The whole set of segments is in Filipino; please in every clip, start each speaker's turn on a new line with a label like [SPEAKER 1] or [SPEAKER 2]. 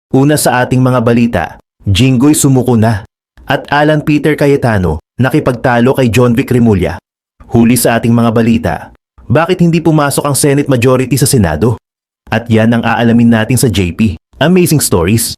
[SPEAKER 1] Una sa ating mga balita, Jinggoy sumuko na at Alan Peter Cayetano nakipagtalo kay John Vic Remulla. Huli sa ating mga balita, bakit hindi pumasok ang Senate Majority sa Senado? At yan ang aalamin natin sa JP Amazing Stories.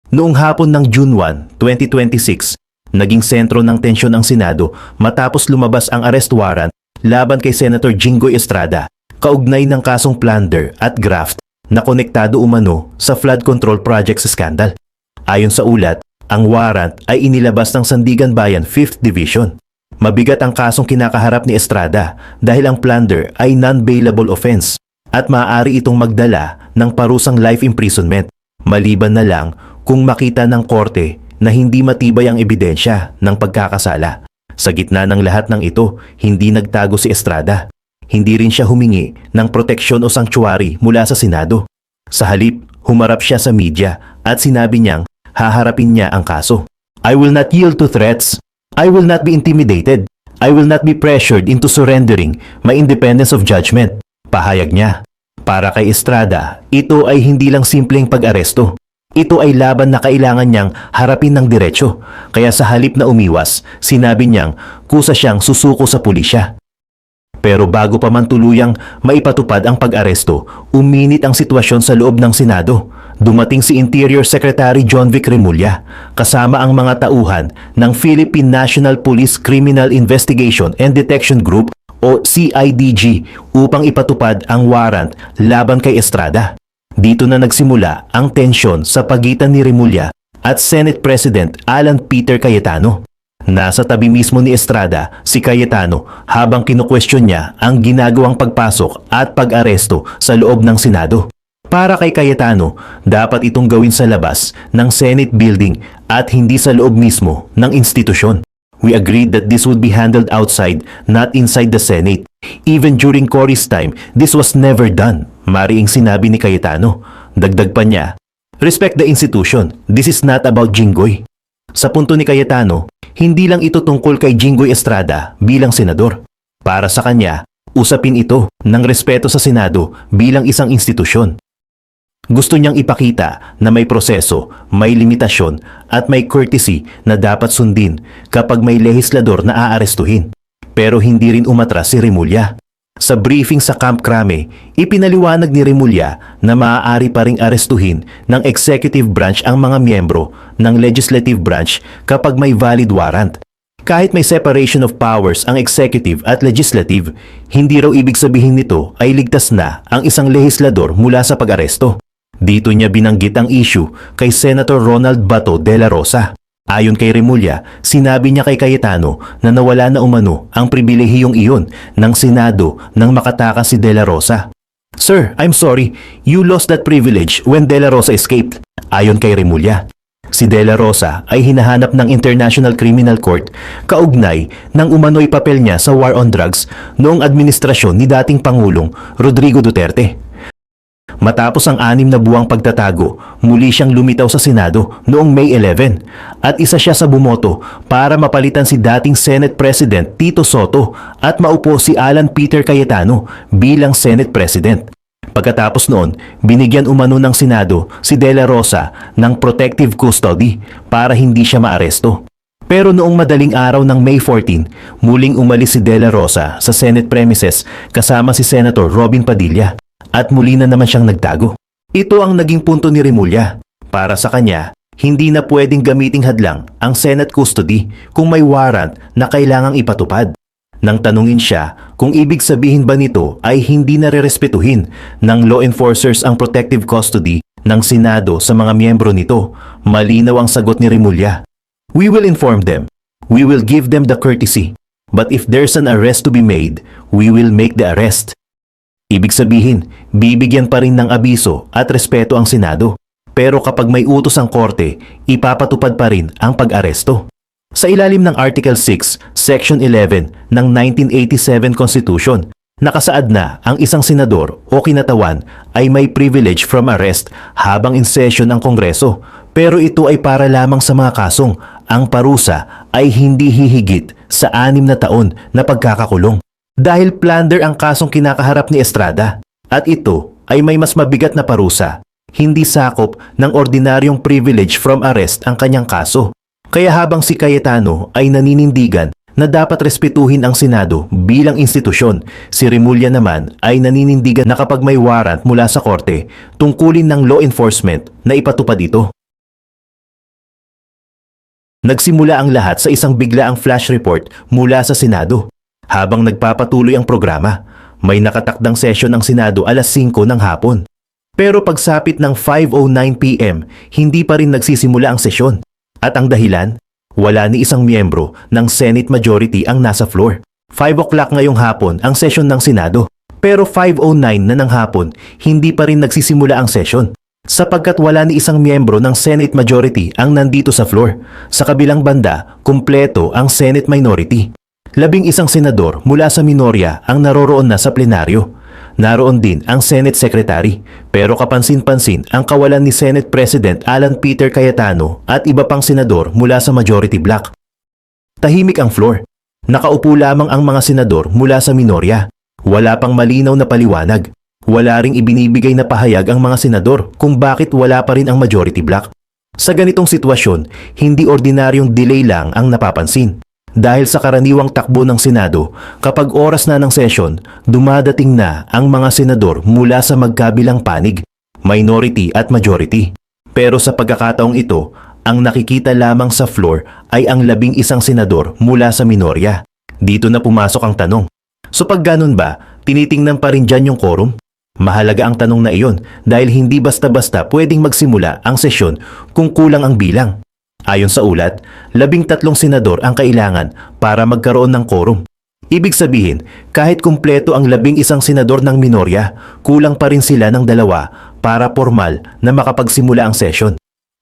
[SPEAKER 1] Noong hapon ng June 1, 2026, naging sentro ng tensyon ang Senado matapos lumabas ang arrest warrant laban kay Senator Jinggoy Estrada, kaugnay ng kasong plunder at graft na konektado umano sa flood control project scandal. Ayon sa ulat, ang warrant ay inilabas ng Sandigan Bayan 5th Division. Mabigat ang kasong kinakaharap ni Estrada dahil ang plunder ay non-bailable offense at maaari itong magdala ng parusang life imprisonment, maliban na lang kung makita ng korte na hindi matibay ang ebidensya ng pagkakasala. Sa gitna ng lahat ng ito, hindi nagtago si Estrada. Hindi rin siya humingi ng proteksyon o sanctuary mula sa Senado. Sa halip, humarap siya sa media at sinabi niyang haharapin niya ang kaso. I will not yield to threats. I will not be intimidated. I will not be pressured into surrendering my independence of judgment. Pahayag niya. Para kay Estrada, ito ay hindi lang simpleng pag-aresto. Ito ay laban na kailangan niyang harapin ng diretsyo. Kaya sa halip na umiwas, sinabi niyang kusa siyang susuko sa pulisya. Pero bago pa man tuluyang maipatupad ang pag-aresto, uminit ang sitwasyon sa loob ng Senado. Dumating si Interior Secretary John Vic Remulla kasama ang mga tauhan ng Philippine National Police Criminal Investigation and Detection Group o CIDG upang ipatupad ang warrant laban kay Estrada. Dito na nagsimula ang tensyon sa pagitan ni Remulla at Senate President Alan Peter Cayetano. Nasa tabi mismo ni Estrada si Cayetano habang kinukwestiyon niya ang ginagawang pagpasok at pag-aresto sa loob ng Senado. Para kay Cayetano, dapat itong gawin sa labas ng Senate building at hindi sa loob mismo ng institusyon. We agreed that this would be handled outside, not inside the Senate. Even during Cory's time, this was never done, mariing sinabi ni Cayetano. Dagdag pa niya, respect the institution. This is not about Jinggoy. Sa punto ni Cayetano, hindi lang ito tungkol kay Jinggoy Estrada bilang senador. Para sa kanya, usapin ito ng respeto sa Senado bilang isang institusyon. Gusto niyang ipakita na may proseso, may limitasyon at may courtesy na dapat sundin kapag may lehislador na aarestuhin. Pero hindi rin umatras si Remulla. Sa briefing sa Camp Crame, ipinaliwanag ni Remulla na maaari pa ring arestuhin ng executive branch ang mga miyembro ng legislative branch kapag may valid warrant. Kahit may separation of powers ang executive at legislative, hindi raw ibig sabihin nito ay ligtas na ang isang lehislador mula sa pag-aresto. Dito niya binanggit ang issue kay Senator Ronald Bato de la Rosa. Ayon kay Remulla, sinabi niya kay Cayetano na nawala na umano ang pribilehiyong iyon ng Senado nang makatakas si de la Rosa. Sir, I'm sorry, you lost that privilege when de la Rosa escaped. Ayon kay Remulla, si de la Rosa ay hinahanap ng International Criminal Court kaugnay ng umano'y papel niya sa war on drugs noong administrasyon ni dating Pangulong Rodrigo Duterte. Matapos ang 6 na buwang pagtatago, muli siyang lumitaw sa Senado noong May 11 at isa siya sa bumoto para mapalitan si dating Senate President Tito Soto at maupo si Alan Peter Cayetano bilang Senate President. Pagkatapos noon, binigyan umano ng Senado si De La Rosa ng protective custody para hindi siya maaresto. Pero noong madaling araw ng May 14, muling umalis si De La Rosa sa Senate premises kasama si Senator Robin Padilla. At muli na naman siyang nagtago. Ito ang naging punto ni Remulla. Para sa kanya, hindi na pwedeng gamiting hadlang ang Senate custody kung may warrant na kailangang ipatupad. Nang tanungin siya kung ibig sabihin ba nito ay hindi narerespetuhin ng law enforcers ang protective custody ng Senado sa mga miyembro nito, malinaw ang sagot ni Remulla. We will inform them. We will give them the courtesy. But if there's an arrest to be made, we will make the arrest. Ibig sabihin, bibigyan pa rin ng abiso at respeto ang Senado. Pero kapag may utos ang korte, ipapatupad pa rin ang pag-aresto. Sa ilalim ng Article 6, Section 11 ng 1987 Constitution, nakasaad na ang isang senador o kinatawan ay may privilege from arrest habang in session ang Kongreso. Pero ito ay para lamang sa mga kasong ang parusa ay hindi hihigit sa 6 na taon na pagkakakulong. Dahil plunder ang kasong kinakaharap ni Estrada at ito ay may mas mabigat na parusa. Hindi sakop ng ordinaryong privilege from arrest ang kanyang kaso. Kaya habang si Cayetano ay naninindigan na dapat respetuhin ang Senado bilang institusyon, si Remulla naman ay naninindigan na kapag may warrant mula sa korte, tungkulin ng law enforcement na ipatupad ito. Nagsimula ang lahat sa isang biglaang flash report mula sa Senado. Habang nagpapatuloy ang programa, may nakatakdang session ng Senado alas 5 ng hapon. Pero pagsapit ng 5:09 PM, hindi pa rin nagsisimula ang sesyon. At ang dahilan? Wala ni isang miyembro ng Senate Majority ang nasa floor. 5 o'clock ngayong hapon ang session ng Senado. Pero 5:09 na ng hapon, hindi pa rin nagsisimula ang session. Sapagkat wala ni isang miyembro ng Senate Majority ang nandito sa floor. Sa kabilang banda, kumpleto ang Senate Minority. 11 senador mula sa minorya ang naroroon na sa plenaryo. Naroon din ang Senate Secretary, pero kapansin-pansin ang kawalan ni Senate President Alan Peter Cayetano at iba pang senador mula sa majority bloc. Tahimik ang floor. Nakaupo lamang ang mga senador mula sa minorya. Wala pang malinaw na paliwanag. Wala ring ibinibigay na pahayag ang mga senador kung bakit wala pa rin ang majority bloc. Sa ganitong sitwasyon, hindi ordinaryong delay lang ang napapansin. Dahil sa karaniwang takbo ng Senado, kapag oras na ng session, dumadating na ang mga senador mula sa magkabilang panig, minority at majority. Pero sa pagkakataong ito, ang nakikita lamang sa floor ay ang 11 senador mula sa minorya. Dito na pumasok ang tanong. So pag ganun ba, tinitingnan pa rin dyan yung quorum? Mahalaga ang tanong na iyon dahil hindi basta-basta pwedeng magsimula ang sesyon kung kulang ang bilang. Ayon sa ulat, 13 senador ang kailangan para magkaroon ng quorum. Ibig sabihin, kahit kumpleto ang 11 senador ng minorya, kulang pa rin sila ng 2 para formal na makapagsimula ang session.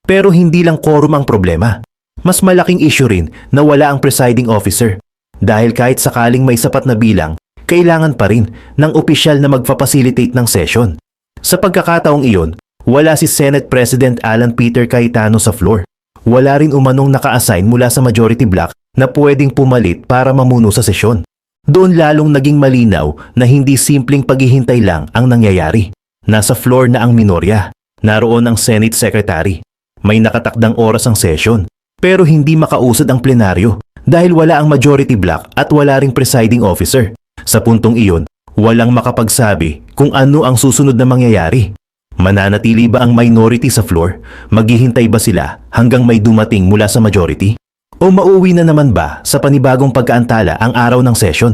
[SPEAKER 1] Pero hindi lang quorum ang problema. Mas malaking issue rin na wala ang presiding officer. Dahil kahit sakaling may sapat na bilang, kailangan pa rin ng opisyal na magpa-facilitate ng session. Sa pagkakataong iyon, wala si Senate President Alan Peter Cayetano sa floor. Wala rin umanong naka-assign mula sa majority bloc na pwedeng pumalit para mamuno sa sesyon. Doon lalong naging malinaw na hindi simpleng paghihintay lang ang nangyayari. Nasa floor na ang minorya. Naroon ang Senate Secretary. May nakatakdang oras ang session. Pero hindi makausad ang plenaryo dahil wala ang majority bloc at wala ring presiding officer. Sa puntong iyon, walang makapagsabi kung ano ang susunod na mangyayari. Mananatili ba ang minority sa floor? Maghihintay ba sila hanggang may dumating mula sa majority? O mauwi na naman ba sa panibagong pagkaantala ang araw ng session?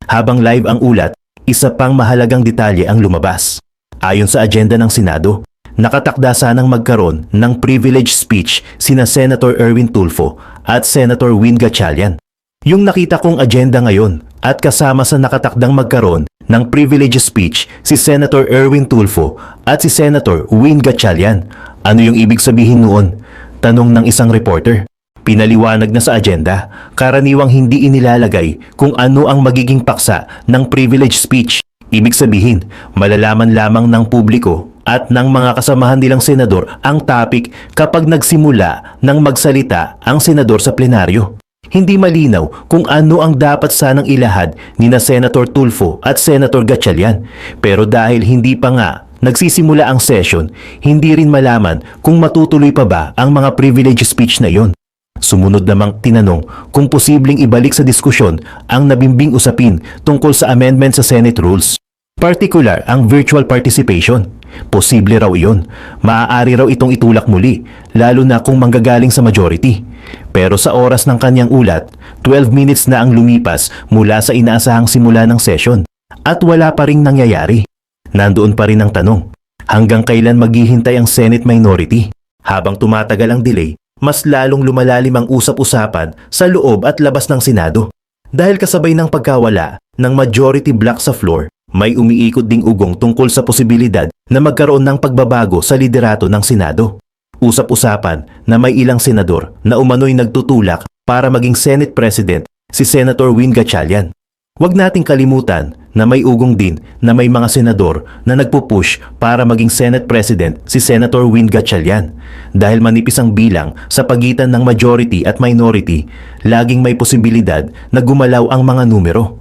[SPEAKER 1] Habang live ang ulat, isa pang mahalagang detalye ang lumabas. Ayon sa agenda ng Senado, nakatakda sanang magkaroon ng privilege speech sina Senator Erwin Tulfo at Senator Win Gatchalian. Yung nakita kong agenda ngayon at kasama sa nakatakdang magkaroon ng privilege speech si Senator Erwin Tulfo at si Senator Win Gatchalian. Ano yung ibig sabihin noon? Tanong ng isang reporter. Pinaliwanag na sa agenda, karaniwang hindi inilalagay kung ano ang magiging paksa ng privilege speech. Ibig sabihin, malalaman lamang ng publiko at ng mga kasamahan nilang senador ang topic kapag nagsimula ng magsalita ang senador sa plenaryo. Hindi malinaw kung ano ang dapat sanang ilahad ni na Senator Tulfo at Senator Gatchalian. Pero dahil hindi pa nga nagsisimula ang session, hindi rin malaman kung matutuloy pa ba ang mga privilege speech na yon. Sumunod namang tinanong kung posibleng ibalik sa diskusyon ang nabimbing usapin tungkol sa amendment sa Senate Rules. Particular ang virtual participation. Posible raw iyon. Maaari raw itong itulak muli, lalo na kung manggagaling sa majority. Pero sa oras ng kanyang ulat, 12 minutes na ang lumipas mula sa inaasahang simula ng session. At wala pa ring nangyayari. Nandoon pa rin ang tanong, hanggang kailan maghihintay ang Senate minority? Habang tumatagal ang delay, mas lalong lumalalim ang usap-usapan sa loob at labas ng Senado. Dahil kasabay ng pagkawala ng majority block sa floor, may umiikot ding ugong tungkol sa posibilidad na magkaroon ng pagbabago sa liderato ng Senado. Usap-usapan na may ilang senador na umano'y nagtutulak para maging Senate President si Senator Win Gatchalian. Huwag nating kalimutan na may ugong din na may mga senador na nagpupush para maging Senate President si Senator Win Gatchalian. Dahil manipis ang bilang sa pagitan ng majority at minority, laging may posibilidad na gumalaw ang mga numero.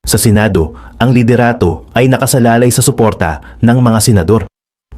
[SPEAKER 1] Sa Senado, ang liderato ay nakasalalay sa suporta ng mga senador.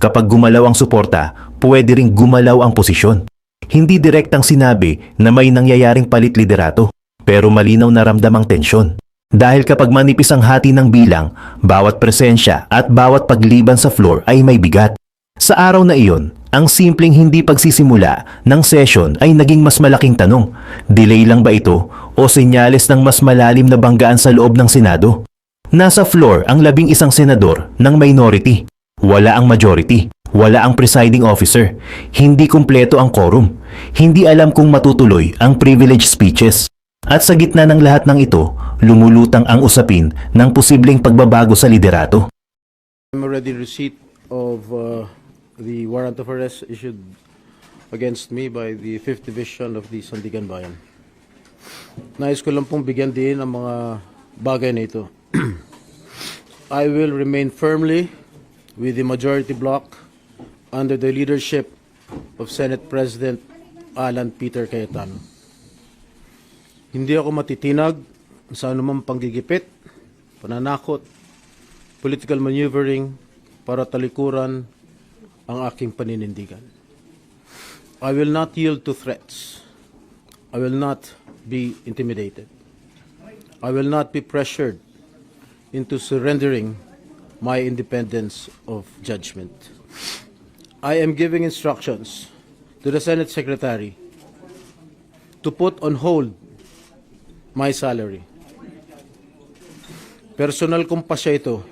[SPEAKER 1] Kapag gumalaw ang suporta, pwede ring gumalaw ang posisyon. Hindi direktang sinabi na may nangyayaring palit liderato, pero malinaw na ramdam ang tensyon. Dahil kapag manipis ang hati ng bilang, bawat presensya at bawat pagliban sa floor ay may bigat. Sa araw na iyon, ang simpleng hindi pagsisimula ng session ay naging mas malaking tanong. Delay lang ba ito o senyales ng mas malalim na banggaan sa loob ng Senado? Nasa floor ang 11 senador ng minority. Wala ang majority. Wala ang presiding officer. Hindi kumpleto ang quorum. Hindi alam kung matutuloy ang privilege speeches. At sa gitna ng lahat ng ito, lumulutang ang usapin ng posibleng pagbabago sa liderato.
[SPEAKER 2] I'm already in receipt of the warrant of arrest issued against me by the 5th Division of the Sandigan Bayan. Nais ko lang pong bigyan din ang mga bagay na ito. I will remain firmly with the majority bloc under the leadership of Senate President Alan Peter Cayetano. Hindi ako matitinag sa anumang panggigipit, pananakot, political maneuvering para talikuran ang aking paninindigan. I will not yield to threats. I will not be intimidated. I will not be pressured into surrendering my independence of judgment. I am giving instructions to the Senate Secretary to put on hold my salary. Personal kong pasya ito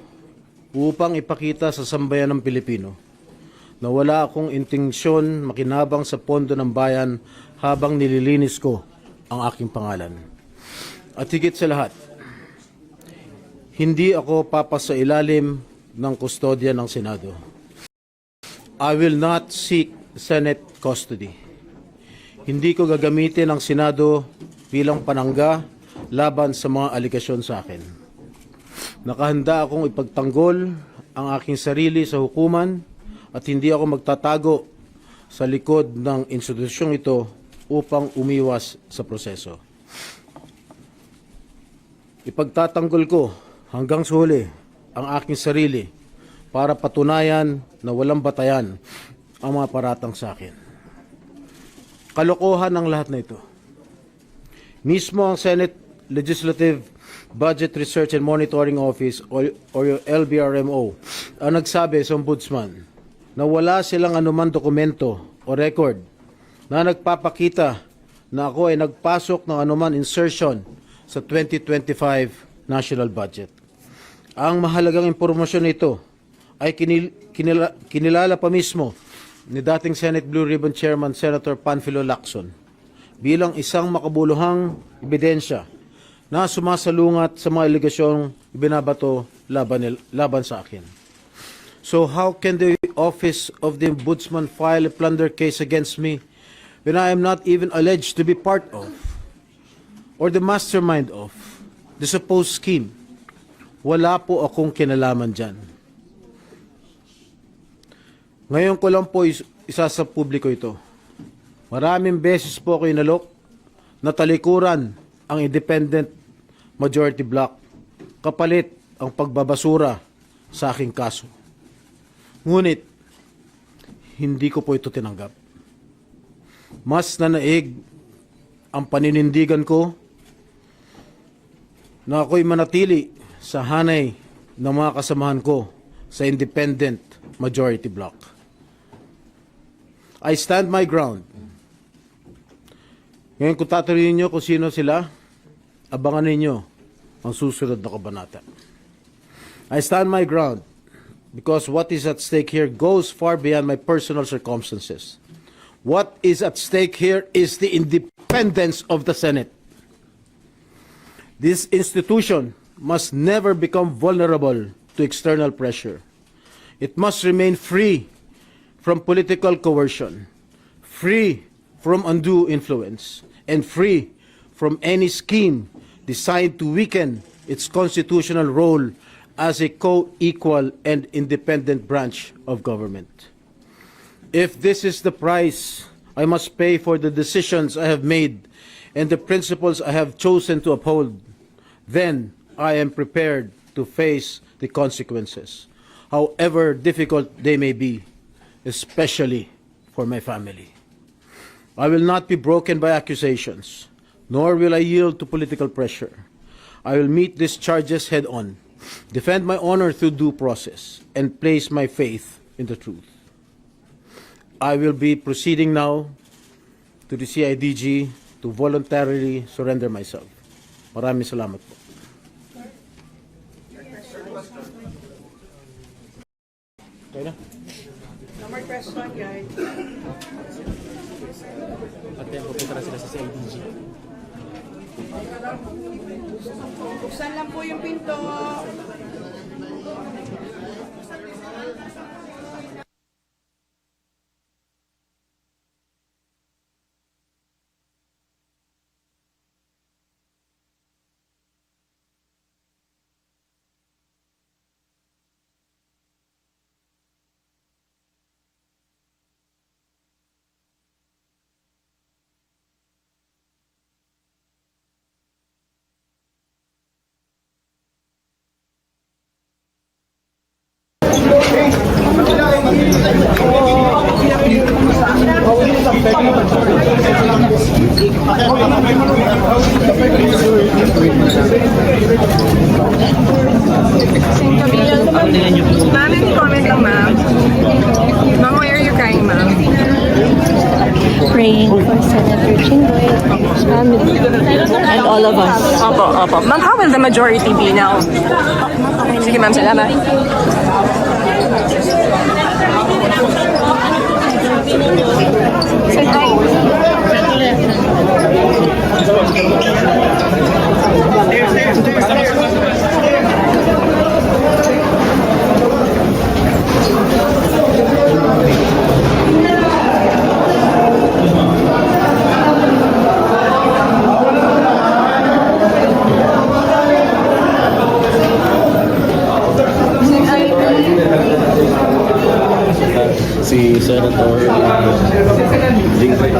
[SPEAKER 2] upang ipakita sa sambayan ng Pilipino na wala akong intensyon makinabang sa pondo ng bayan habang nililinis ko ang aking pangalan. At higit sa lahat, hindi ako papasa ilalim ng kustodya ng Senado. I will not seek Senate custody. Hindi ko gagamitin ang Senado bilang panangga laban sa mga aligasyon sa akin. Nakahanda akong ipagtanggol ang aking sarili sa hukuman at hindi ako magtatago sa likod ng institusyong ito upang umiwas sa proseso. Ipagtatanggol ko hanggang sa huli ang aking sarili para patunayan na walang batayan ang mga paratang sa akin. Kalokohan ang lahat na ito. Mismo ang Senate Legislative Budget Research and Monitoring Office o LBRMO ang nagsabi sa Ombudsman na wala silang anuman dokumento o record na nagpapakita na ako ay nagpasok ng anuman insertion sa 2025 national budget. Ang mahalagang impormasyon nito ay kinilala pa mismo ni dating Senate Blue Ribbon Chairman Senator Panfilo Lacson bilang isang makabuluhang ebidensya na sumasalungat sa mga aligasyong ibinabato laban sa akin. So how can the Office of the Ombudsman file a plunder case against me when I am not even alleged to be part of or the mastermind of the supposed scheme? Wala po akong kinalaman dyan. Ngayon ko lang po isa sa publiko ito. Maraming beses po ako inalok na talikuran ang independent majority bloc kapalit ang pagbabasura sa aking kaso. Ngunit, hindi ko po ito tinanggap. Mas nanaig ang paninindigan ko na ako'y manatili sa hanay ng mga kasamahan ko sa independent majority bloc. I stand my ground. Ngayon kung tatanungin niyo kung sino sila, abangan ninyo ang susunod na kabanata. I stand my ground because what is at stake here goes far beyond my personal circumstances. What is at stake here is the independence of the Senate. This institution must never become vulnerable to external pressure. It must remain free from political coercion, free from undue influence, and free from any scheme designed to weaken its constitutional role as a co-equal and independent branch of government. If this is the price I must pay for the decisions I have made and the principles I have chosen to uphold, then I am prepared to face the consequences, however difficult they may be, especially for my family. I will not be broken by accusations, nor will I yield to political pressure. I will meet these charges head on, defend my honor through due process, and place my faith in the truth. I will be proceeding now to the CIDG to voluntarily surrender myself. Maraming salamat po. Okay na?
[SPEAKER 3] No more question, guys.
[SPEAKER 4] At yan, pupunta na sila sa CIDG.
[SPEAKER 3] Buksan lang po yung pinto.
[SPEAKER 5] Ma'am, any comment lang, ma'am? Ma'am, why are you crying, ma'am?
[SPEAKER 6] Praying for Senator Jinggoy, his family, and all of us.
[SPEAKER 5] Opo, opo. Ma'am, how will the majority be now? Sige, ma'am, salamat. Say hi.
[SPEAKER 4] Si Senator Jinggoy.